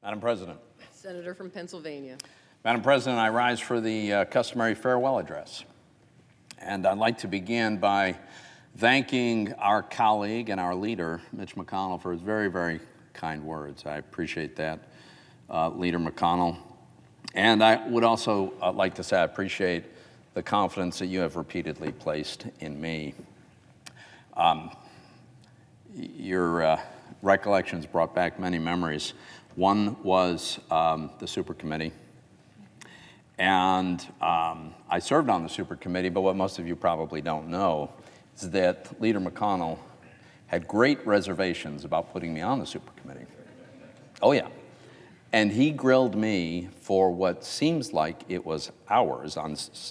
Madam President. Senator from Pennsylvania. Madam President, I rise for the customary farewell address. And I'd like to begin by thanking our colleague and our leader, Mitch McConnell, for his very, very kind words. I appreciate that, Leader McConnell. And I would also like to say I appreciate the confidence that you have repeatedly placed in me. Your recollections brought back many memories. One was the super committee. And I served on the super committee, but what most of you probably don't know is that Leader McConnell had great reservations about putting me on the super committee. Oh, yeah. And he grilled me for what seems like it was hours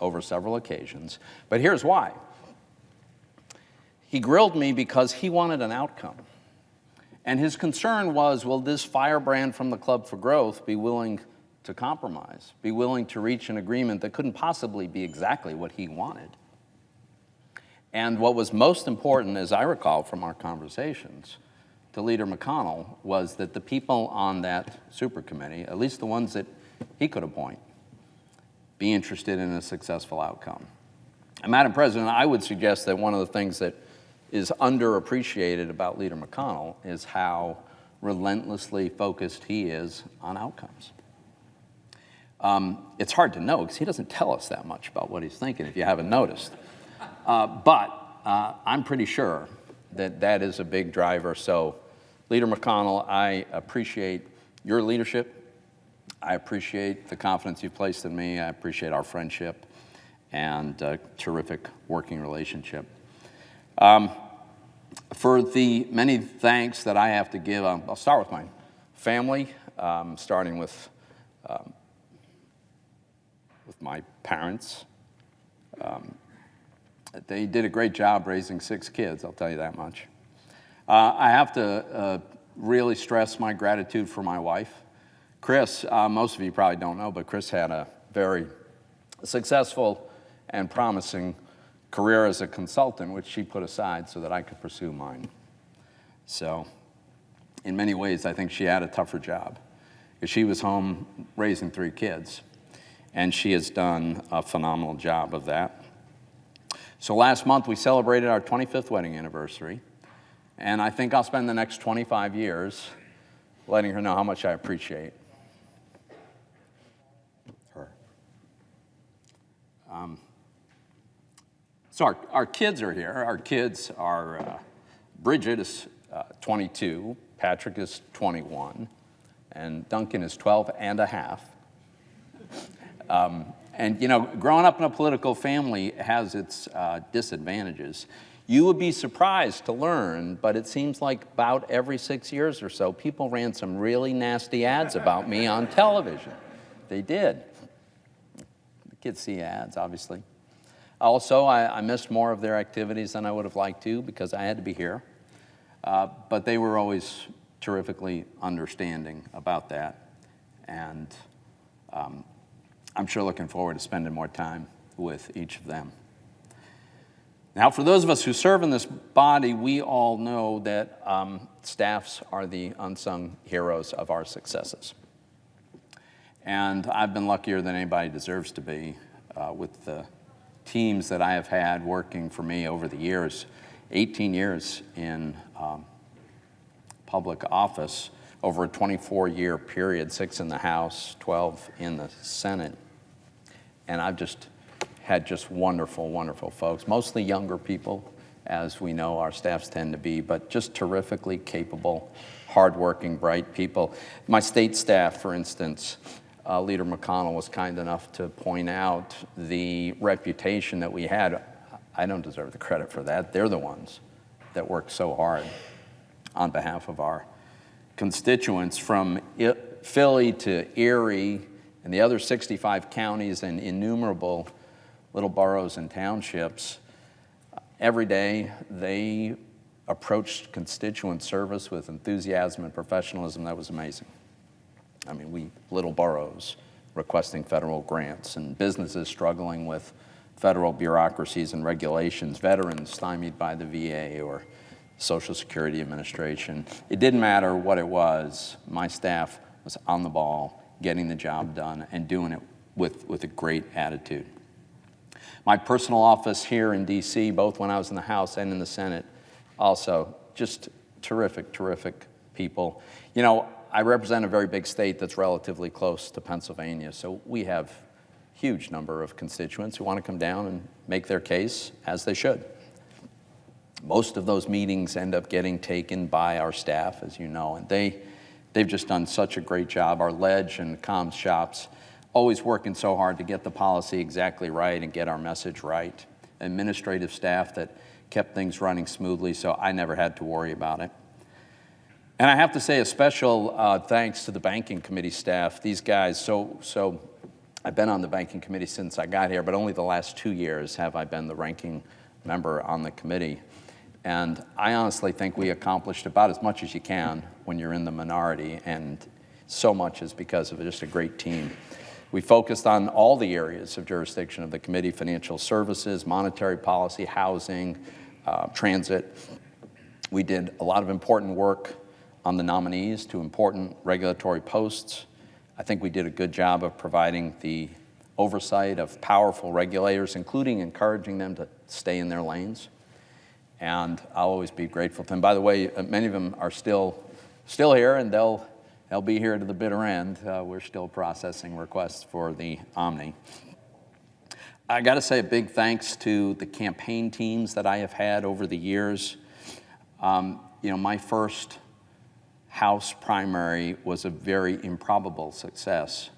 over several occasions. But here's why. He grilled me because he wanted an outcome. And his concern was, will this firebrand from the Club for Growth be willing to compromise, be willing to reach an agreement that couldn't possibly be exactly what he wanted? And what was most important, as I recall from our conversations, to Leader McConnell was that the people on that super committee, at least the ones that he could appoint, be interested in a successful outcome. And Madam President, I would suggest that one of the things that is underappreciated about Leader McConnell is how relentlessly focused he is on outcomes. It's hard to know because he doesn't tell us that much about what he's thinking, if you haven't noticed. But I'm pretty sure that that is a big driver. So, Leader McConnell, I appreciate your leadership. I appreciate the confidence you've placed in me. I appreciate our friendship and terrific working relationship. For the many thanks that I have to give, I'll start with my family, starting with my parents. They did a great job raising 6 kids, I'll tell you that much. I have to really stress my gratitude for my wife. Chris, most of you probably don't know, but Chris had a very successful and promising career as a consultant, which she put aside so that I could pursue mine. So, in many ways, I think she had a tougher job because she was home raising 3 kids, and she has done a phenomenal job of that. So last month, we celebrated our 25th wedding anniversary, and I think I'll spend the next 25 years letting her know how much I appreciate her. So our kids are here. Our kids are, Bridget is 22, Patrick is 21, and Duncan is 12 and a half. And, you know, growing up in a political family has its disadvantages. You would be surprised to learn, but it seems like about every 6 years or so, people ran some really nasty ads about me on television. They did. The kids see ads, obviously. Also, I missed more of their activities than I would have liked to because I had to be here. But they were always terrifically understanding about that. And I'm sure looking forward to spending more time with each of them. Now, for those of us who serve in this body, we all know that staffs are the unsung heroes of our successes. And I've been luckier than anybody deserves to be with the teams that I have had working for me over the years. 18 years in public office over a 24-year period, 6 in the House, 12 in the Senate. And I've just had wonderful, wonderful folks, mostly younger people, as we know our staffs tend to be, but just terrifically capable, hardworking, bright people. My state staff, for instance, Leader McConnell was kind enough to point out the reputation that we had. I don't deserve the credit for that. They're the ones that work so hard on behalf of our constituents from Philly to Erie and the other 65 counties and innumerable little boroughs and townships. Every day they approached constituent service with enthusiasm and professionalism that was amazing. I mean, little boroughs requesting federal grants and businesses struggling with federal bureaucracies and regulations, veterans stymied by the VA or Social Security Administration. It didn't matter what it was. My staff was on the ball, getting the job done, and doing it with a great attitude. My personal office here in D.C., both when I was in the House and in the Senate, also just terrific, terrific people. You know, I represent a very big state that's relatively close to Pennsylvania, so we have a huge number of constituents who want to come down and make their case, as they should. Most of those meetings end up getting taken by our staff, as you know, and they've just done such a great job. Our ledge and comms shops always working so hard to get the policy exactly right and get our message right. Administrative staff that kept things running smoothly, so I never had to worry about it. And I have to say a special thanks to the Banking Committee staff. These guys, so I've been on the Banking Committee since I got here, but only the last 2 years have I been the ranking member on the committee. And I honestly think we accomplished about as much as you can when you're in the minority, and so much is because of just a great team. We focused on all the areas of jurisdiction of the committee: financial services, monetary policy, housing, transit. We did a lot of important work on the nominees to important regulatory posts. I think we did a good job of providing the oversight of powerful regulators, including encouraging them to stay in their lanes. And I'll always be grateful to them. By the way, many of them are still here, and they'll be here to the bitter end. We're still processing requests for the Omni. I got to say a big thanks to the campaign teams that I have had over the years. You know, my first House primary was a very improbable success.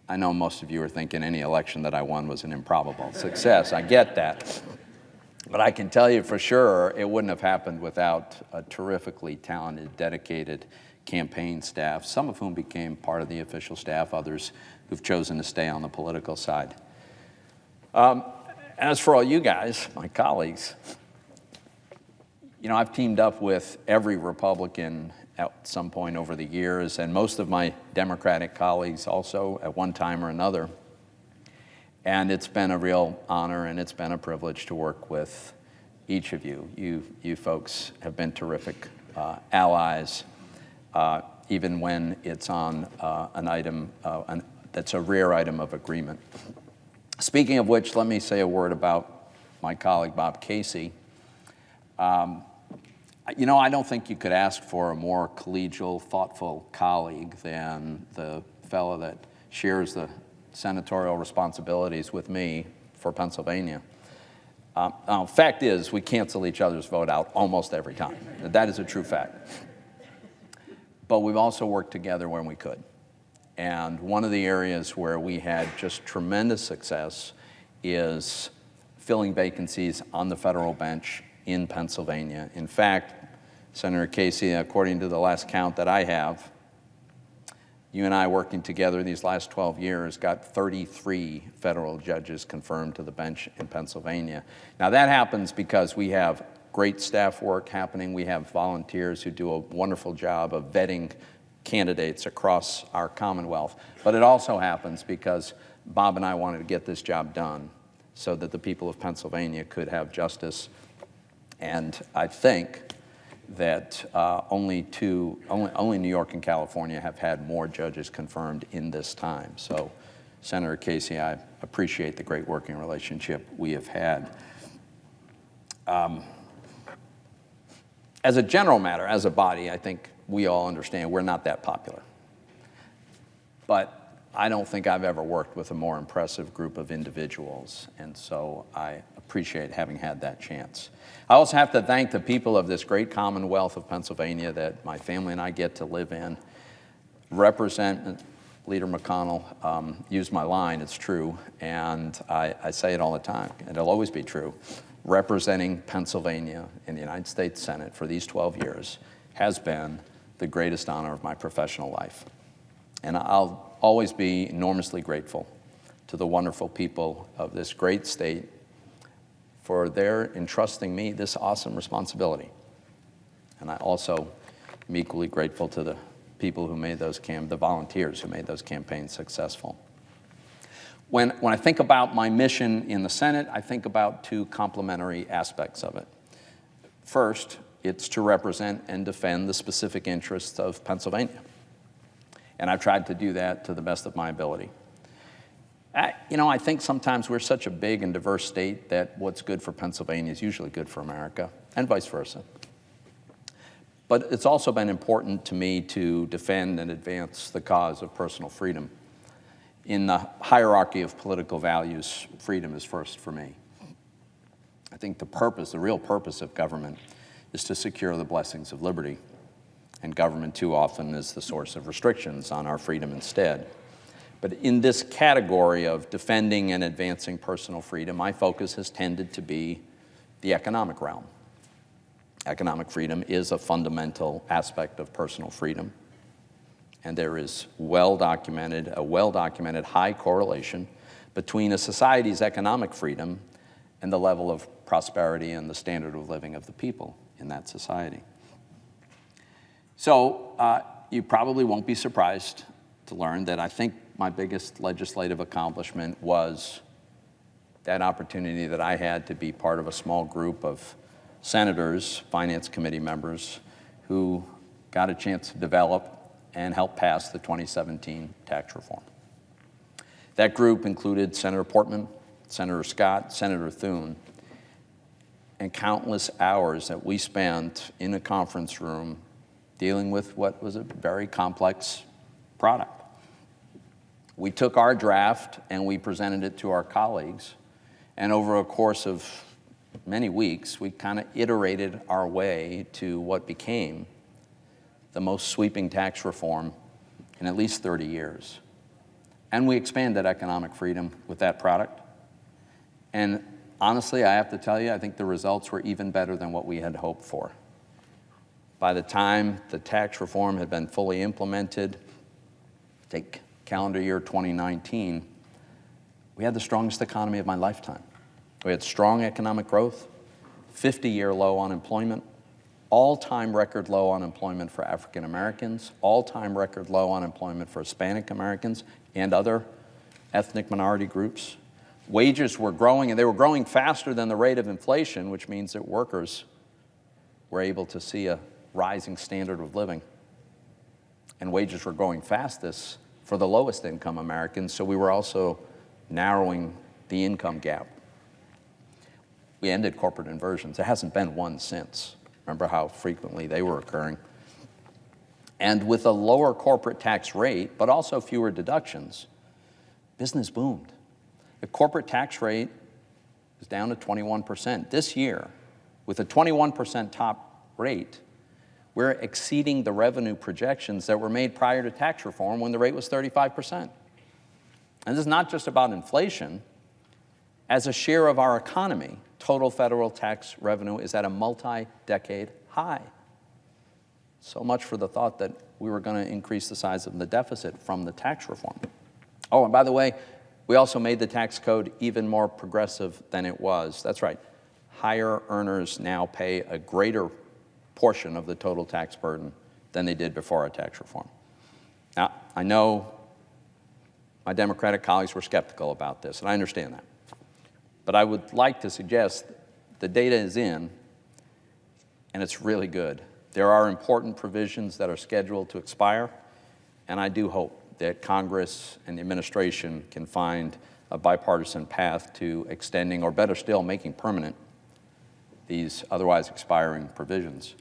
I know most of you are thinking any election that I won was an improbable success. I get that. But I can tell you for sure it wouldn't have happened without a terrifically talented, dedicated campaign staff, some of whom became part of the official staff, others who've chosen to stay on the political side. As for all you guys, my colleagues, you know, I've teamed up with every Republican at some point over the years, and most of my Democratic colleagues also at one time or another. And it's been a real honor and it's been a privilege to work with each of you. You folks have been terrific allies, even when it's on an item that's a rare item of agreement. Speaking of which, let me say a word about my colleague, Bob Casey. You know, I don't think you could ask for a more collegial, thoughtful colleague than the fellow that shares the senatorial responsibilities with me for Pennsylvania. Fact is, we cancel each other's vote out almost every time. That is a true fact. But we've also worked together when we could. And one of the areas where we had just tremendous success is filling vacancies on the federal bench in Pennsylvania. In fact, Senator Casey, according to the last count that I have, you and I working together these last 12 years got 33 federal judges confirmed to the bench in Pennsylvania. Now that happens because we have great staff work happening. We have volunteers who do a wonderful job of vetting candidates across our Commonwealth. But it also happens because Bob and I wanted to get this job done so that the people of Pennsylvania could have justice. And I think that only New York and California have had more judges confirmed in this time. So, Senator Casey, I appreciate the great working relationship we have had. As a general matter, as a body, I think we all understand we're not that popular. But I don't think I've ever worked with a more impressive group of individuals, and so I appreciate having had that chance. I also have to thank the people of this great Commonwealth of Pennsylvania that my family and I get to live in. Leader McConnell used my line, it's true, and I say it all the time, and it'll always be true. Representing Pennsylvania in the United States Senate for these 12 years has been the greatest honor of my professional life. And I'll always be enormously grateful to the wonderful people of this great state for their entrusting me this awesome responsibility. And I also am equally grateful to the people who made those the volunteers who made those campaigns successful. When I think about my mission in the Senate, I think about two complementary aspects of it. First, it's to represent and defend the specific interests of Pennsylvania. And I've tried to do that to the best of my ability. I think sometimes we're such a big and diverse state that what's good for Pennsylvania is usually good for America, and vice versa. But it's also been important to me to defend and advance the cause of personal freedom. In the hierarchy of political values, freedom is first for me. I think the real purpose of government is to secure the blessings of liberty. And government too often is the source of restrictions on our freedom instead. But in this category of defending and advancing personal freedom, my focus has tended to be the economic realm. Economic freedom is a fundamental aspect of personal freedom. And there is a well-documented high correlation between a society's economic freedom and the level of prosperity and the standard of living of the people in that society. So you probably won't be surprised to learn that I think my biggest legislative accomplishment was that opportunity that I had to be part of a small group of senators, finance committee members, who got a chance to develop and help pass the 2017 tax reform. That group included Senator Portman, Senator Scott, Senator Thune, and countless hours that we spent in a conference room dealing with what was a very complex product. We took our draft and we presented it to our colleagues, and over a course of many weeks, we kind of iterated our way to what became the most sweeping tax reform in at least 30 years. And we expanded economic freedom with that product. And honestly, I have to tell you, I think the results were even better than what we had hoped for. By the time the tax reform had been fully implemented, take calendar year 2019, we had the strongest economy of my lifetime. We had strong economic growth, 50-year low unemployment, all-time record low unemployment for African Americans, all-time record low unemployment for Hispanic Americans and other ethnic minority groups. Wages were growing, and they were growing faster than the rate of inflation, which means that workers were able to see a rising standard of living. And wages were growing fastest for the lowest income Americans, so we were also narrowing the income gap. We ended corporate inversions. There hasn't been one since. Remember how frequently they were occurring. And with a lower corporate tax rate, but also fewer deductions, business boomed. The corporate tax rate is down to 21%. This year, with a 21% top rate, we're exceeding the revenue projections that were made prior to tax reform when the rate was 35%. And this is not just about inflation. As a share of our economy, total federal tax revenue is at a multi-decade high. So much for the thought that we were going to increase the size of the deficit from the tax reform. Oh, and by the way, we also made the tax code even more progressive than it was. That's right. Higher earners now pay a greater portion of the total tax burden than they did before our tax reform. Now, I know my Democratic colleagues were skeptical about this, and I understand that. But I would like to suggest the data is in, and it's really good. There are important provisions that are scheduled to expire, and I do hope that Congress and the administration can find a bipartisan path to extending, or better still, making permanent these otherwise expiring provisions.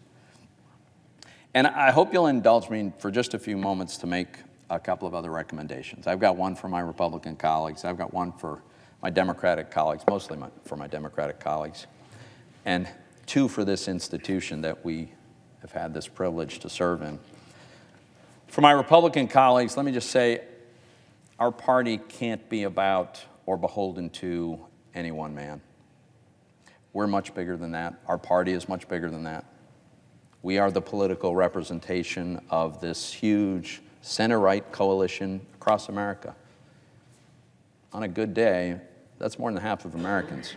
And I hope you'll indulge me for just a few moments to make a couple of other recommendations. I've got one for my Republican colleagues. I've got one for my Democratic colleagues, mostly for my Democratic colleagues, and two for this institution that we have had this privilege to serve in. For my Republican colleagues, let me just say, our party can't be about or beholden to any one man. We're much bigger than that. Our party is much bigger than that. We are the political representation of this huge center-right coalition across America. On a good day, that's more than half of Americans.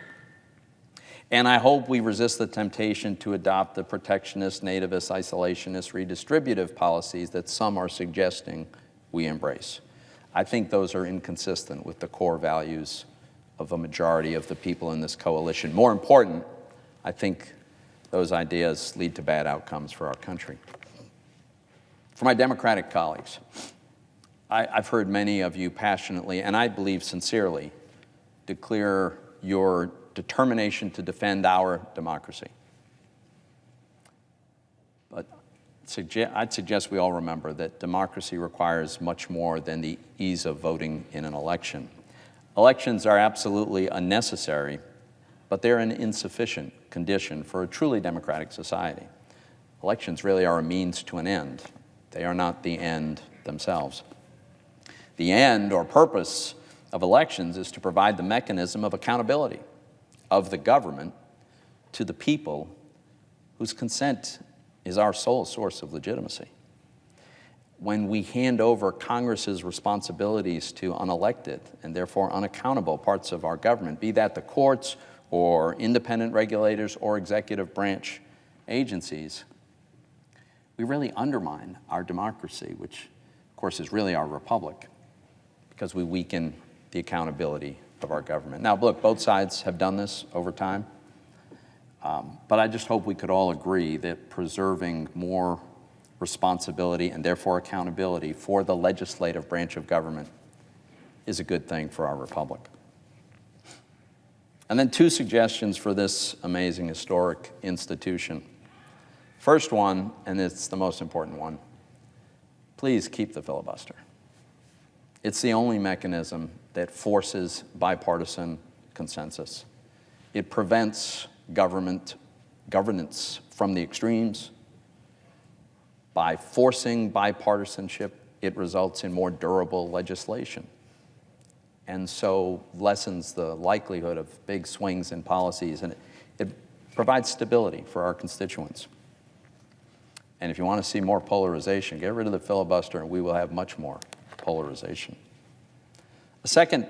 And I hope we resist the temptation to adopt the protectionist, nativist, isolationist, redistributive policies that some are suggesting we embrace. I think those are inconsistent with the core values of a majority of the people in this coalition. More important, I think those ideas lead to bad outcomes for our country. For my Democratic colleagues, I've heard many of you passionately, and I believe sincerely, declare your determination to defend our democracy. But I'd suggest we all remember that democracy requires much more than the ease of voting in an election. Elections are absolutely unnecessary, but they're an insufficient condition for a truly democratic society. Elections really are a means to an end. They are not the end themselves. The end or purpose of elections is to provide the mechanism of accountability of the government to the people whose consent is our sole source of legitimacy. When we hand over Congress's responsibilities to unelected and therefore unaccountable parts of our government, be that the courts or independent regulators or executive branch agencies, we really undermine our democracy, which of course is really our republic, because we weaken the accountability of our government. Now, look, both sides have done this over time, but I just hope we could all agree that preserving more responsibility and therefore accountability for the legislative branch of government is a good thing for our republic. And then 2 suggestions for this amazing historic institution. First one, and it's the most important one, please keep the filibuster. It's the only mechanism that forces bipartisan consensus. It prevents governance from the extremes. By forcing bipartisanship, it results in more durable legislation, and so lessens the likelihood of big swings in policies, and it provides stability for our constituents. And if you want to see more polarization, get rid of the filibuster and we will have much more polarization. The second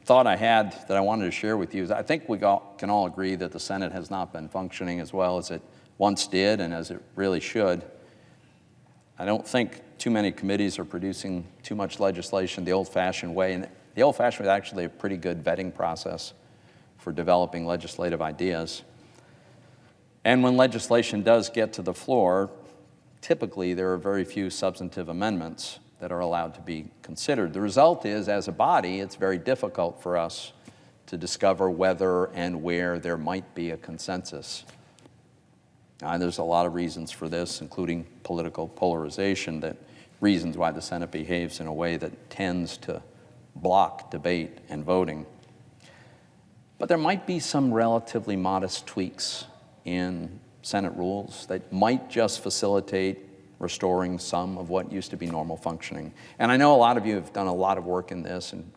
thought I had that I wanted to share with you is I think we can all agree that the Senate has not been functioning as well as it once did and as it really should. I don't think too many committees are producing too much legislation the old-fashioned way, and the old-fashioned way is actually a pretty good vetting process for developing legislative ideas. And when legislation does get to the floor, typically there are very few substantive amendments that are allowed to be considered. The result is, as a body, it's very difficult for us to discover whether and where there might be a consensus. There's a lot of reasons for this, including political polarization, that reasons why the Senate behaves in a way that tends to block debate and voting. But there might be some relatively modest tweaks in Senate rules that might just facilitate restoring some of what used to be normal functioning. And I know a lot of you have done a lot of work in this, and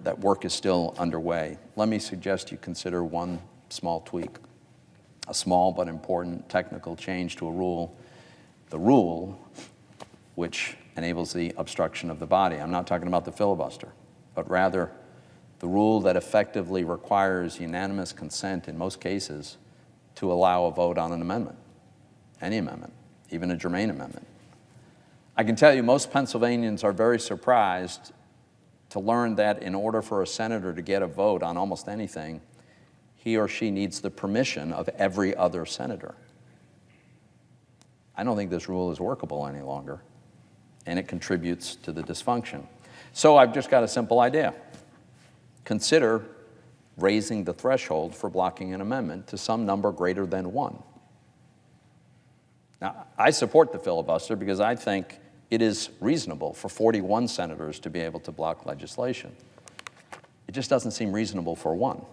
that work is still underway. Let me suggest you consider one small tweak, a small but important technical change to a rule, the rule which enables the obstruction of the body. I'm not talking about the filibuster, but rather the rule that effectively requires unanimous consent in most cases to allow a vote on an amendment, any amendment, even a germane amendment. I can tell you most Pennsylvanians are very surprised to learn that in order for a senator to get a vote on almost anything, he or she needs the permission of every other senator. I don't think this rule is workable any longer, and it contributes to the dysfunction. So I've just got a simple idea. Consider raising the threshold for blocking an amendment to some number greater than 1. Now, I support the filibuster because I think it is reasonable for 41 senators to be able to block legislation. It just doesn't seem reasonable for 1.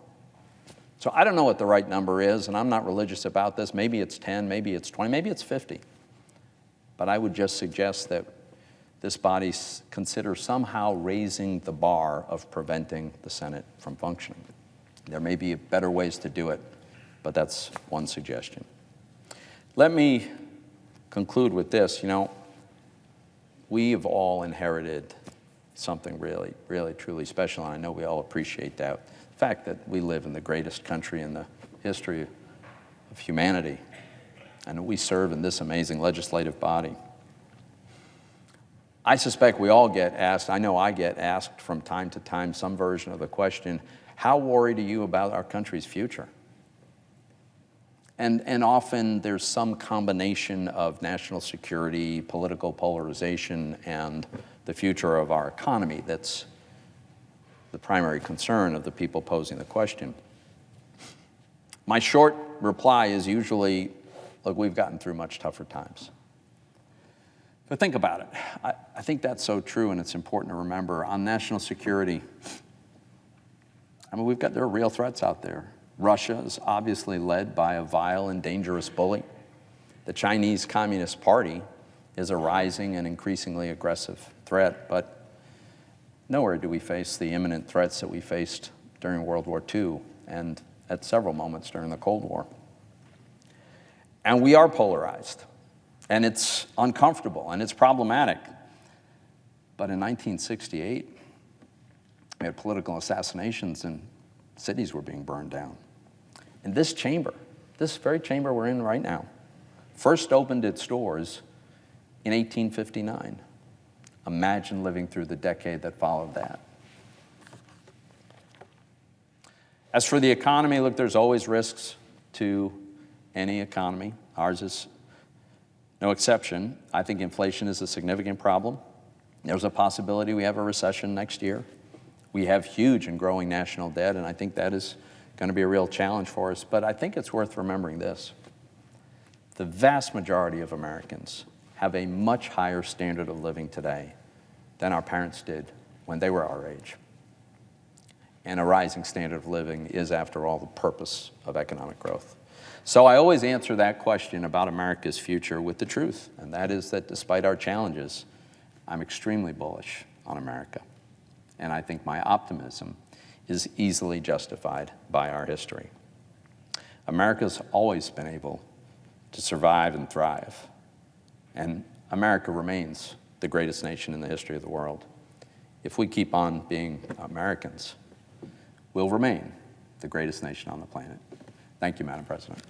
So I don't know what the right number is, and I'm not religious about this. Maybe it's 10, maybe it's 20, maybe it's 50. But I would just suggest that this body consider somehow raising the bar of preventing the Senate from functioning. There may be better ways to do it, but that's one suggestion. Let me conclude with this. You know, we have all inherited something really, really, truly special, and I know we all appreciate that. The fact that we live in the greatest country in the history of humanity, and we serve in this amazing legislative body. I suspect we all get asked, I know I get asked from time to time some version of the question, how worried are you about our country's future? And often there's some combination of national security, political polarization, and the future of our economy that's the primary concern of the people posing the question. My short reply is usually, look, we've gotten through much tougher times. But think about it. I think that's so true, and it's important to remember. On national security, I mean, there are real threats out there. Russia is obviously led by a vile and dangerous bully. The Chinese Communist Party is a rising and increasingly aggressive threat, but nowhere do we face the imminent threats that we faced during World War II and at several moments during the Cold War. And we are polarized, and it's uncomfortable, and it's problematic. But in 1968, we had political assassinations and cities were being burned down. And this chamber, this very chamber we're in right now, first opened its doors in 1859. Imagine living through the decade that followed that. As for the economy, look, there's always risks to any economy. Ours is no exception. I think inflation is a significant problem. There's a possibility we have a recession next year. We have huge and growing national debt, and I think that is going to be a real challenge for us. But I think it's worth remembering this. The vast majority of Americans have a much higher standard of living today than our parents did when they were our age. And a rising standard of living is, after all, the purpose of economic growth. So I always answer that question about America's future with the truth, and that is that despite our challenges, I'm extremely bullish on America. And I think my optimism is easily justified by our history. America's always been able to survive and thrive, and America remains the greatest nation in the history of the world. If we keep on being Americans, we'll remain the greatest nation on the planet. Thank you, Madam President.